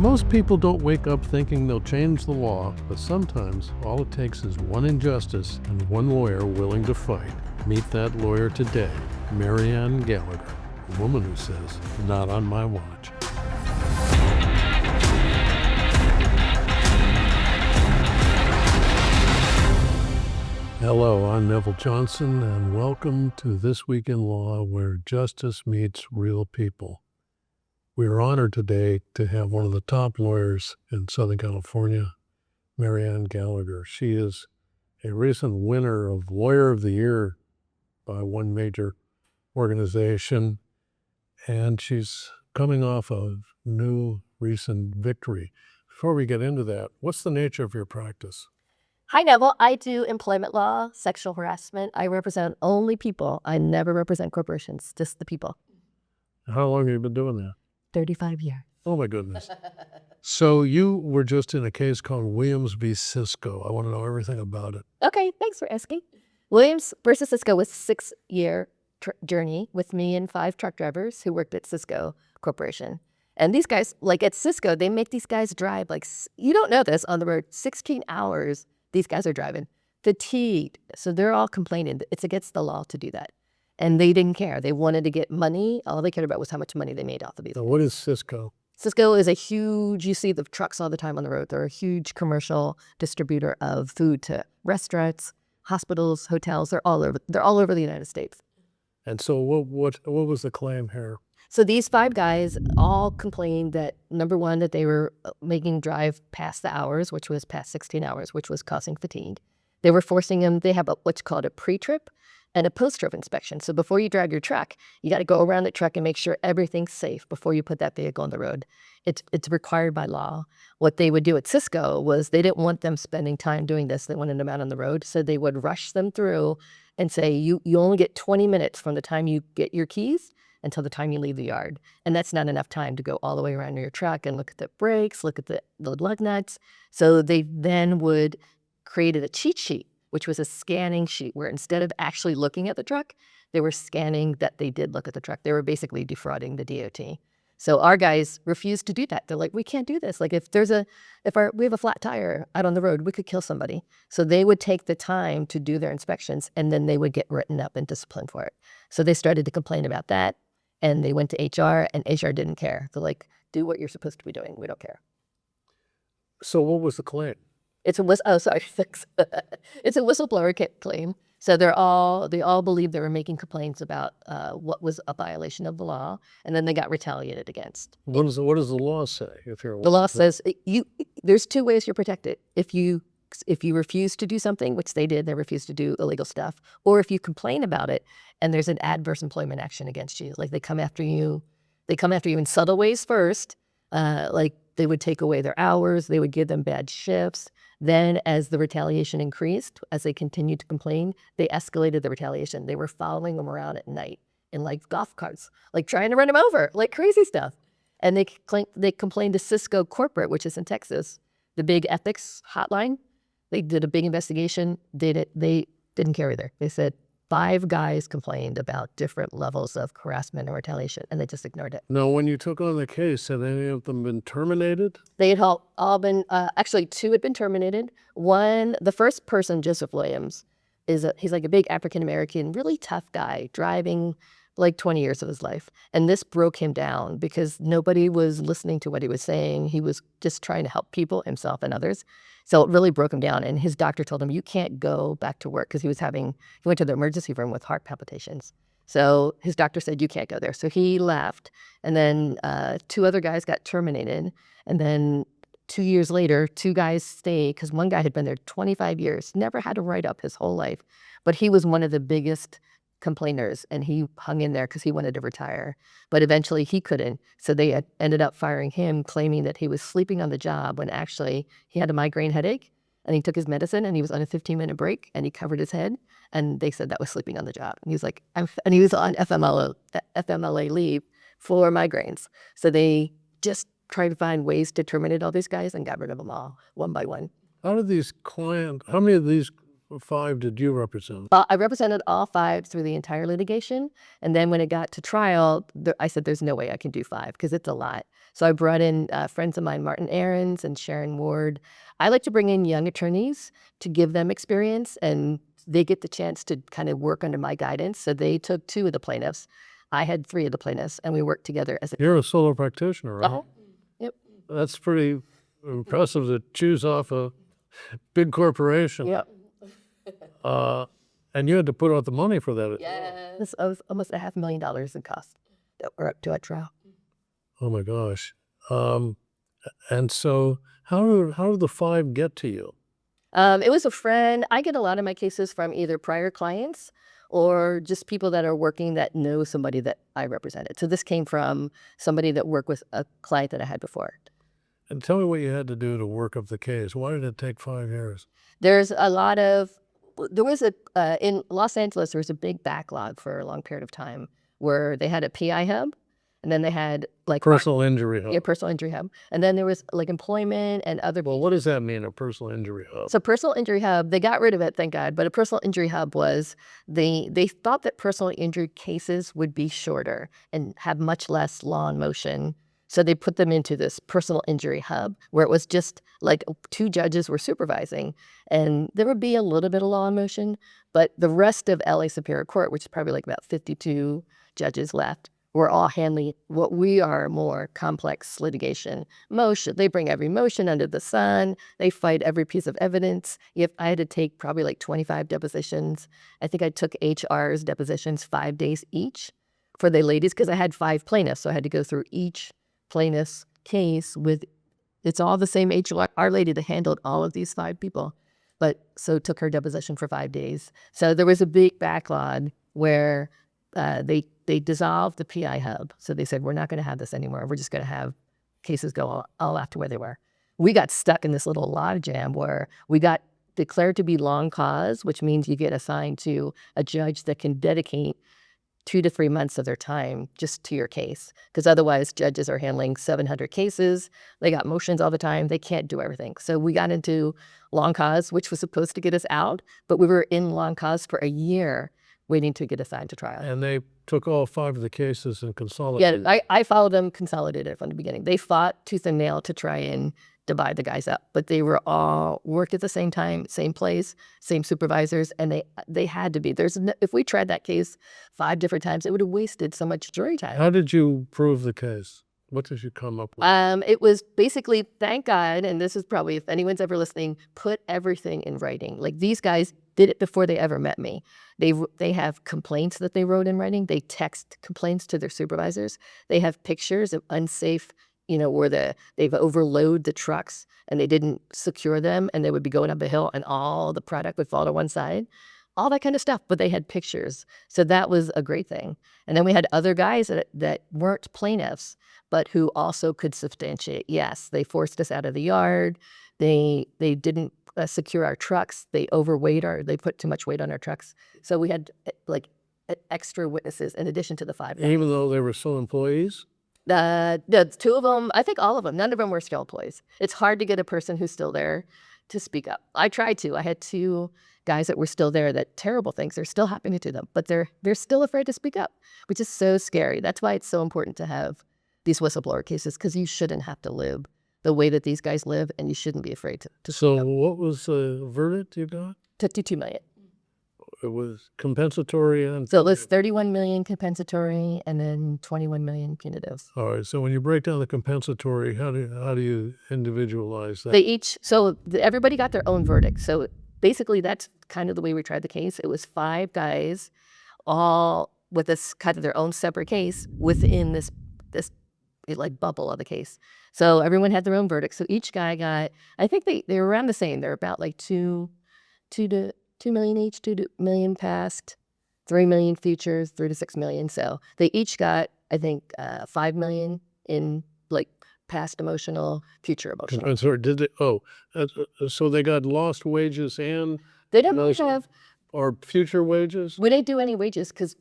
Most people don't wake up thinking they'll change the law, but sometimes all it takes is one injustice and one lawyer willing to fight. Meet that lawyer today, Maryann Gallagher, a woman who says, "Not on my watch." Hello, I'm Neville Johnson, and welcome to This Week in Law, where justice meets real people. We are honored today to have one of the top lawyers in Southern California, Maryann Gallagher. She is a recent winner of Lawyer of the Year by one major organization, and she's coming off a new recent victory. Before we get into that, what's the nature of your practice? Hi, Neville. I do employment law, sexual harassment. I represent only people. I never represent corporations, just the people. How long have you been doing that? 35 years. Oh, my goodness. So you were just in a case called Williams v. Cisco. I want to know everything about it. Okay, thanks for asking. Williams versus Cisco was a 6-year journey with me and 5 truck drivers who worked at Cisco Corporation. And these guys, like at Cisco, they make these guys drive you don't know this, on the road, 16 hours these guys are driving, fatigued. So they're all complaining. It's against the law to do that. And they didn't care. They wanted to get money. All they cared about was how much money they made off of these. Now, what is Cisco? Cisco is a huge, you see the trucks all the time on the road. They're a huge commercial distributor of food to restaurants, hospitals, hotels. They're all over the United States. And so what was the claim here? So these 5 guys all complained that, number one, that they were making drive past the hours, which was past 16 hours, which was causing fatigue. They were forcing them, they have what's called a pre-trip and a post-trip inspection. So before you drive your truck, you got to go around the truck and make sure everything's safe before you put that vehicle on the road. It's required by law. What they would do at Cisco was they didn't want them spending time doing this. They wanted them out on the road. So they would rush them through and say, you only get 20 minutes from the time you get your keys until the time you leave the yard. And that's not enough time to go all the way around your truck and look at the brakes, look at the lug nuts. So they then would created a cheat sheet, which was a scanning sheet where instead of actually looking at the truck, they were scanning that they did look at the truck. They were basically defrauding the DOT. So our guys refused to do that. They're like, we can't do this. Like if we have a flat tire out on the road, we could kill somebody. So they would take the time to do their inspections and then they would get written up and disciplined for it. So they started to complain about that and they went to HR and HR didn't care. They're like, do what you're supposed to be doing. We don't care. So what was the claim? It's a whistleblower claim. So they all believed they were making complaints about what was a violation of the law, and then they got retaliated against. What does the law say? The law says there's 2 ways you're protected. If you refuse to do something, which they did, they refused to do illegal stuff, or if you complain about it and there's an adverse employment action against you, like they come after you in subtle ways first, like they would take away their hours, they would give them bad shifts. Then as the retaliation increased, as they continued to complain, they escalated the retaliation. They were following them around at night in like golf carts, like trying to run them over, like crazy stuff. And they complained to Cisco Corporate, which is in Texas, the big ethics hotline. They did a big investigation. They didn't care either. They said 5 guys complained about different levels of harassment and retaliation, and they just ignored it. Now, when you took on the case, had any of them been terminated? They had all been, actually 2 had been terminated. One, the first person, Joseph Williams, he's like a big African-American, really tough guy, driving like 20 years of his life. And this broke him down because nobody was listening to what he was saying. He was just trying to help people, himself and others. So it really broke him down. And his doctor told him, you can't go back to work because he went to the emergency room with heart palpitations. So his doctor said, you can't go there. So he left. And then 2 other guys got terminated. And then 2 years later, 2 guys stayed because one guy had been there 25 years, never had a write-up his whole life. But he was one of the biggest complainers and he hung in there because he wanted to retire. But eventually he couldn't. So they ended up firing him, claiming that he was sleeping on the job when actually he had a migraine headache and he took his medicine and he was on a 15-minute break and he covered his head. And they said that was sleeping on the job. And he was like, and he was on FMLA leave for migraines. So they just tried to find ways to terminate all these guys and got rid of them all one by one. How many of these 5 did you represent? I represented all 5 through the entire litigation. And then when it got to trial, I said, there's no way I can do 5 because it's a lot. So I brought in friends of mine, Martin Aarons and Sharon Ward. I like to bring in young attorneys to give them experience, and they get the chance to kind of work under my guidance. So they took 2 of the plaintiffs. I had 3 of the plaintiffs, and we worked together as a... You're a solo practitioner, right? Uh-huh. Yep. That's pretty impressive to choose off a big corporation. Yep. And you had to put out the money for that. Yes. This was almost $500,000 in costs that were up to our trial. Oh my gosh. And so how did the 5 get to you? It was a friend. I get a lot of my cases from either prior clients or just people that are working that know somebody that I represented. So this came from somebody that worked with a client that I had before. And tell me what you had to do to work up the case. Why did it take 5 years? There was in Los Angeles, there was a big backlog for a long period of time where they had a PI hub, and then they had like Personal injury hub. Yeah, personal injury hub. And then there was like employment and other... Well, what does that mean, a personal injury hub? So personal injury hub, they got rid of it, thank God. But a personal injury hub was, they thought that personal injury cases would be shorter and have much less law in motion. So they put them into this personal injury hub where it was just like 2 judges were supervising, and there would be a little bit of law in motion, but the rest of LA Superior Court, which is probably like about 52 judges left, were all handling what we are more complex litigation motion. They bring every motion under the sun. They fight every piece of evidence. I had to take probably like 25 depositions. I think I took HR's depositions 5 days each for the ladies because I had 5 plaintiffs. So I had to go through each plaintiff's case with, it's all the same HR lady that handled all of these 5 people. But so took her deposition for 5 days. So there was a big backlog where they dissolved the PI hub. So they said, we're not going to have this anymore. We're just going to have cases go all after where they were. We got stuck in this little logjam where we got declared to be long cause, which means you get assigned to a judge that can dedicate 2 to 3 months of their time just to your case. Because otherwise judges are handling 700 cases. They got motions all the time. They can't do everything. So we got into long cause, which was supposed to get us out, but we were in long cause for a year waiting to get assigned to trial. And they took all 5 of the cases and consolidated. Yeah, I followed them consolidated from the beginning. They fought tooth and nail to try and divide the guys up, but they were all worked at the same time, same place, same supervisors, and they had to be. If we tried that case 5 different times, it would have wasted so much jury time. How did you prove the case? What did you come up with? It was basically, thank God, and this is probably, if anyone's ever listening, put everything in writing. Like these guys did it before they ever met me. They have complaints that they wrote in writing. They text complaints to their supervisors. They have pictures of unsafe, where they've overloaded the trucks and they didn't secure them, and they would be going up a hill and all the product would fall to one side. All that kind of stuff, but they had pictures. So that was a great thing. And then we had other guys that weren't plaintiffs, but who also could substantiate, yes, they forced us out of the yard. They didn't secure our trucks. They they put too much weight on our trucks. So we had like extra witnesses in addition to the 5 guys. Even though they were still employees? The 2 of them, I think all of them, none of them were still employees. It's hard to get a person who's still there to speak up. I tried to. I had 2 guys that were still there that terrible things are still happening to them, but they're still afraid to speak up, which is so scary. That's why it's so important to have these whistleblower cases, because you shouldn't have to live the way that these guys live, and you shouldn't be afraid to So speak up. what was the verdict you got? $52 million. It was compensatory and... So it was $31 million compensatory and then $21 million punitive. All right. So when you break down the compensatory, how do you individualize that? Everybody got their own verdict. So basically that's kind of the way we tried the case. It was 5 guys all with this kind of their own separate case within this like bubble of the case. So everyone had their own verdict. So each guy got, I think they were around the same. They're about like 2 million each, 2 million past, 3 million futures, 3 to 6 million. So they each got, I think, 5 million in like past emotional, future emotional. I'm sorry, did they, so they got lost wages and... They don't have... Or future wages? We didn't do any wages because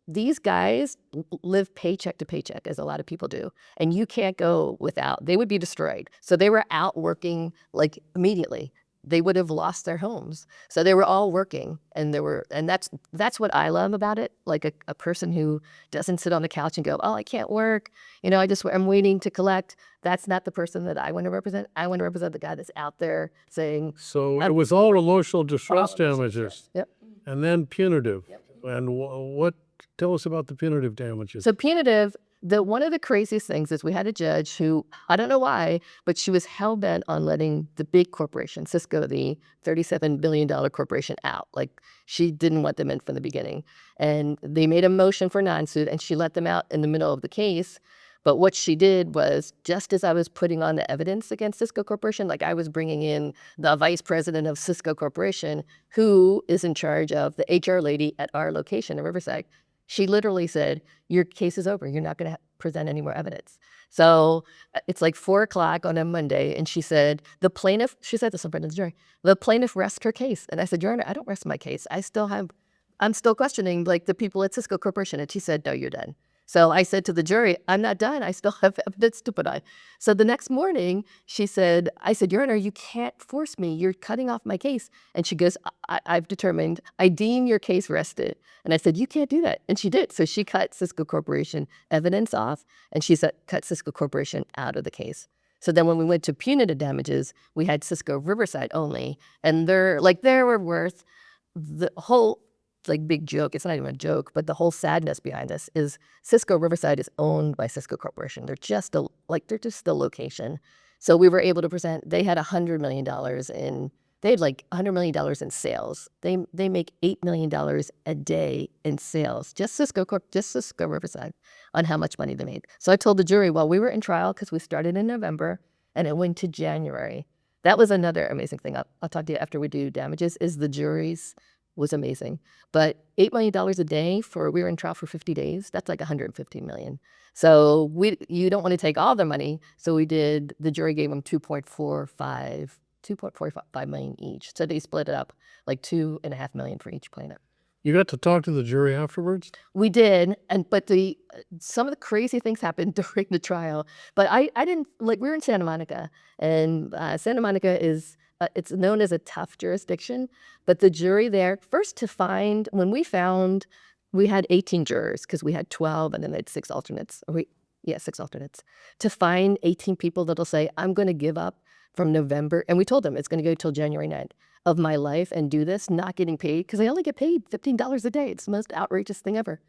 these guys live paycheck to paycheck, as a lot of people do. And you can't go without. They would be destroyed. So they were out working like immediately. they would have lost their homes. So they were all working, and that's what I love about it. Like a person who doesn't sit on the couch and go, oh, I can't work. I'm waiting to collect. That's not the person that I want to represent. I want to represent the guy that's out there saying, So it was all emotional distress All damages. Yep. And then punitive. And tell us about the punitive damages. So punitive, one of the craziest things is we had a judge who, I don't know why, but she was hell-bent on letting the big corporation, Cisco, the $37 billion corporation, out. Like, she didn't want them in from the beginning. And they made a motion for non-suit, and she let them out in the middle of the case. But what she did was, just as I was putting on the evidence against Cisco Corporation, like I was bringing in the vice president of Cisco Corporation, who is in charge of the HR lady at our location in Riverside, she literally said, your case is over. You're not going to present any more evidence. So it's like 4:00 on a Monday. And she said, she said this in front of the jury, the plaintiff rests her case. And I said, Your Honor, I don't rest my case. I'm still questioning like the people at Cisco Corporation. And she said, no, you're done. So I said to the jury, I'm not done. I still have evidence to put on. So the next morning, I said, Your Honor, you can't force me. You're cutting off my case. And she goes, I've determined, I deem your case rested. And I said, you can't do that. And she did. So she cut Cisco Corporation evidence off, and she cut Cisco Corporation out of the case. So then when we went to punitive damages, we had Cisco Riverside only. And they were worth the whole big joke. It's not even a joke, but the whole sadness behind this is Cisco Riverside is owned by Cisco Corporation. They're just the location. So we were able to present, they had $100 million $100 million in sales. They make $8 million a day in sales, just Cisco Riverside, on how much money they made. So I told the jury, while we were in trial, because we started in November and it went to January. That was another amazing thing. I'll talk to you after we do damages, is the juries was amazing. But $8 million a day we were in trial for 50 days. That's like $150 million. So you don't want to take all their money. So the jury gave them 2.45 million each. So they split it up like $2.5 million for each plaintiff. You got to talk to the jury afterwards? We did, but some of the crazy things happened during the trial. But I didn't, we were in Santa Monica, and Santa Monica is, it's known as a tough jurisdiction. But the jury there, we had 18 jurors because we had 12 and then they had 6 alternates. 6 alternates. To find 18 people that'll say, I'm going to give up from November, and we told them it's going to go till January 9th of my life and do this, not getting paid, because they only get paid $15 a day. It's the most outrageous thing ever.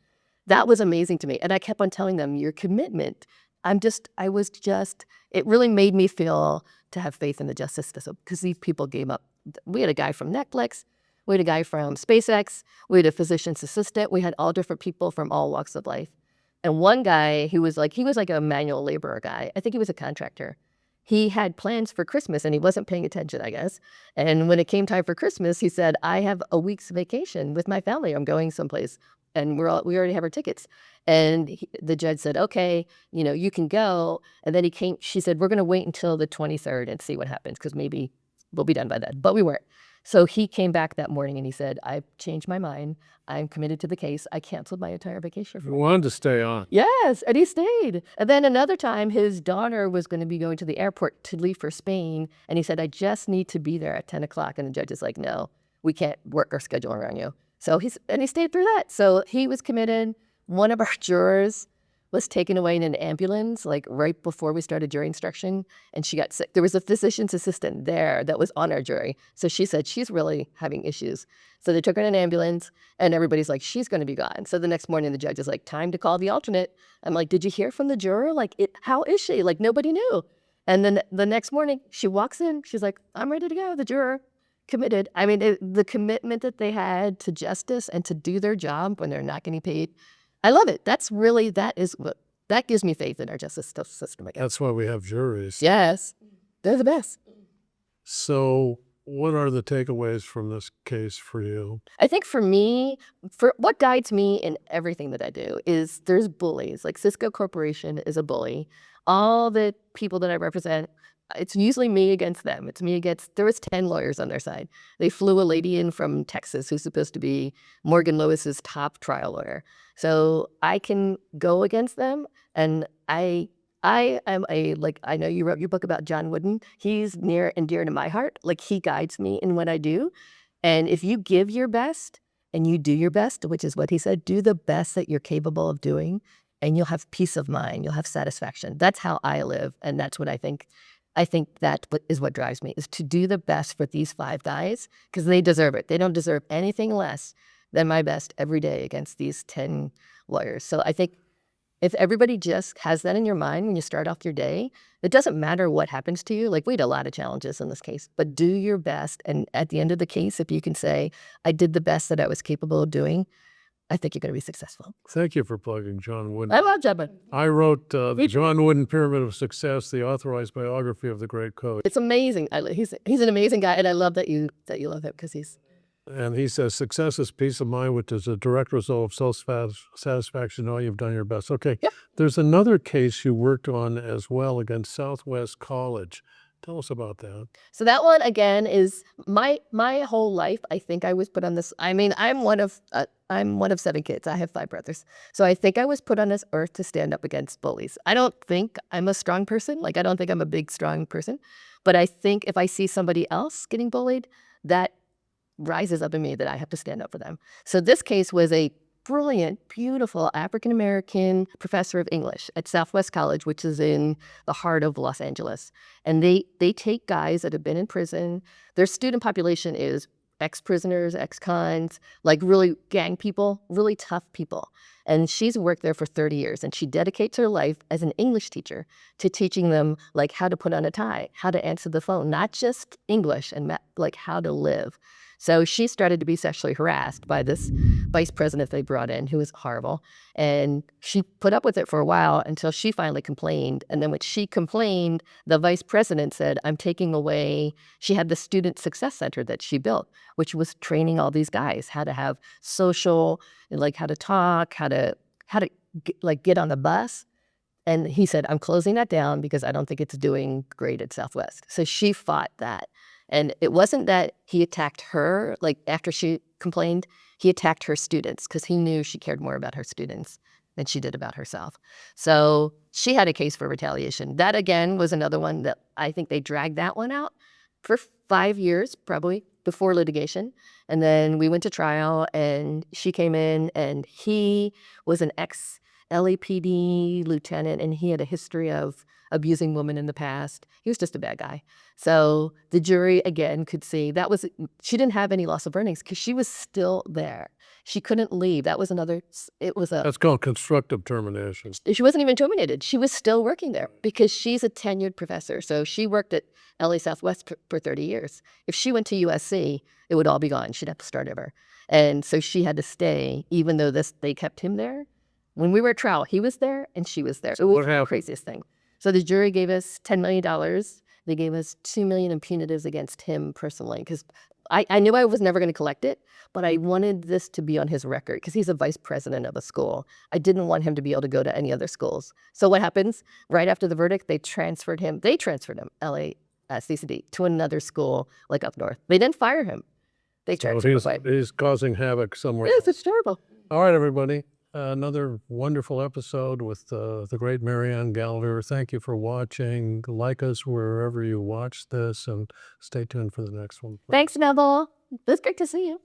That was amazing to me. And I kept on telling them, your commitment, it really made me feel to have faith in the justice system, because these people gave up. We had a guy from Netflix, we had a guy from SpaceX, we had a physician's assistant, we had all different people from all walks of life. And one guy he was like a manual laborer guy. I think he was a contractor. He had plans for Christmas and he wasn't paying attention, I guess. And when it came time for Christmas, he said, I have a week's vacation with my family. I'm going someplace. And we already have our tickets. And the judge said, okay, you can go. And then she said, we're going to wait until the 23rd and see what happens, because maybe we'll be done by then. But we weren't. So he came back that morning and he said, I've changed my mind. I'm committed to the case. I canceled my entire vacation. You wanted to stay on. Yes, and he stayed. And then another time, his daughter was going to be going to the airport to leave for Spain. And he said, I just need to be there at 10 o'clock. And the judge is like, no, we can't work our schedule around you. So he stayed through that. So he was committed. One of our jurors was taken away in an ambulance, right before we started jury instruction, and she got sick. There was a physician's assistant there that was on our jury. So she said, she's really having issues. So they took her in an ambulance, and everybody's like, she's going to be gone. So the next morning, the judge is like, time to call the alternate. I'm like, did you hear from the juror? How is she? Nobody knew. And then the next morning, she walks in. She's like, I'm ready to go. The juror committed. I mean, the commitment that they had to justice and to do their job when they're not getting paid, I love it. That gives me faith in our justice system again. That's why we have juries. Yes, they're the best. So what are the takeaways from this case for you? I think for me, what guides me in everything that I do is there's bullies. Cisco Corporation is a bully. All the people that I represent, it's usually me against them. There was 10 lawyers on their side. They flew a lady in from Texas who's supposed to be Morgan Lewis's top trial lawyer. So I can go against them, and I I am I know you wrote your book about John Wooden. He's near and dear to my heart. Like, he guides me in what I do. And if you give your best and you do your best, which is what he said, do the best that you're capable of doing, and you'll have peace of mind. You'll have satisfaction. That's how I live. And that's what I think. I think that is what drives me, is to do the best for these 5 guys, because they deserve it. They don't deserve anything less than my best every day against these 10 lawyers. So I think if everybody just has that in your mind when you start off your day, it doesn't matter what happens to you. Like, we had a lot of challenges in this case, but do your best. And at the end of the case, if you can say, I did the best that I was capable of doing, I think you're going to be successful. Thank you for plugging John Wooden. I love John. I wrote the John Wooden Pyramid of Success, the authorized biography of the great coach. It's amazing. He's an amazing guy, and I love that you love him, because he's. And he says, success is peace of mind, which is a direct result of self-satisfaction. Know you've done your best. Okay. Yep. There's another case you worked on as well against Southwest College. Tell us about that. So that one, again, is my whole life. I think I was put on this. I mean, I'm one of 7 kids. I have 5 brothers. So I think I was put on this earth to stand up against bullies. I don't think I'm a strong person. Like, I don't think I'm a big, strong person. But I think if I see somebody else getting bullied, that rises up in me that I have to stand up for them. So this case was a brilliant, beautiful African-American professor of English at Southwest College, which is in the heart of Los Angeles. And they take guys that have been in prison. Their student population is ex-prisoners, ex-cons, like really gang people, really tough people. And she's worked there for 30 years, and she dedicates her life as an English teacher to teaching them, like, how to put on a tie, how to answer the phone, not just English, and like how to live. So she started to be sexually harassed by this vice president they brought in, who was horrible. And she put up with it for a while until she finally complained. And then when she complained, the vice president said, I'm taking away. She had the Student Success Center that she built, which was training all these guys how to have social, like how to talk, how to get on the bus. And he said, I'm closing that down because I don't think it's doing great at Southwest. So she fought that. And it wasn't that he attacked her, like after she complained, he attacked her students, because he knew she cared more about her students than she did about herself. So she had a case for retaliation. That, again, was another one that I think they dragged that one out for 5 years, probably, before litigation. And then we went to trial, and she came in, and he was an ex-LAPD lieutenant, and he had a history of abusing women in the past. He was just a bad guy. So the jury, again, could see that was, she didn't have any loss of earnings because she was still there. She couldn't leave. That was another, That's called constructive termination. She wasn't even terminated. She was still working there because she's a tenured professor. So she worked at LA Southwest for 30 years. If she went to USC, it would all be gone. She'd have to start over. And so she had to stay, even though they kept him there. When we were at trial, he was there and she was there. So it was the craziest thing. So the jury gave us $10 million. They gave us $2 million in punitives against him personally, because I knew I was never going to collect it, but I wanted this to be on his record because he's a vice president of a school. I didn't want him to be able to go to any other schools. So what happens? Right after the verdict, they transferred him, LACCD, to another school, like up north. They didn't fire him. They transferred him away. He's causing havoc somewhere. Yes, it's terrible. All right, everybody. Another wonderful episode with the great Maryann Gallagher. Thank you for watching. Like us wherever you watch this, and stay tuned for the next one. Thanks, Neville. It was great to see you.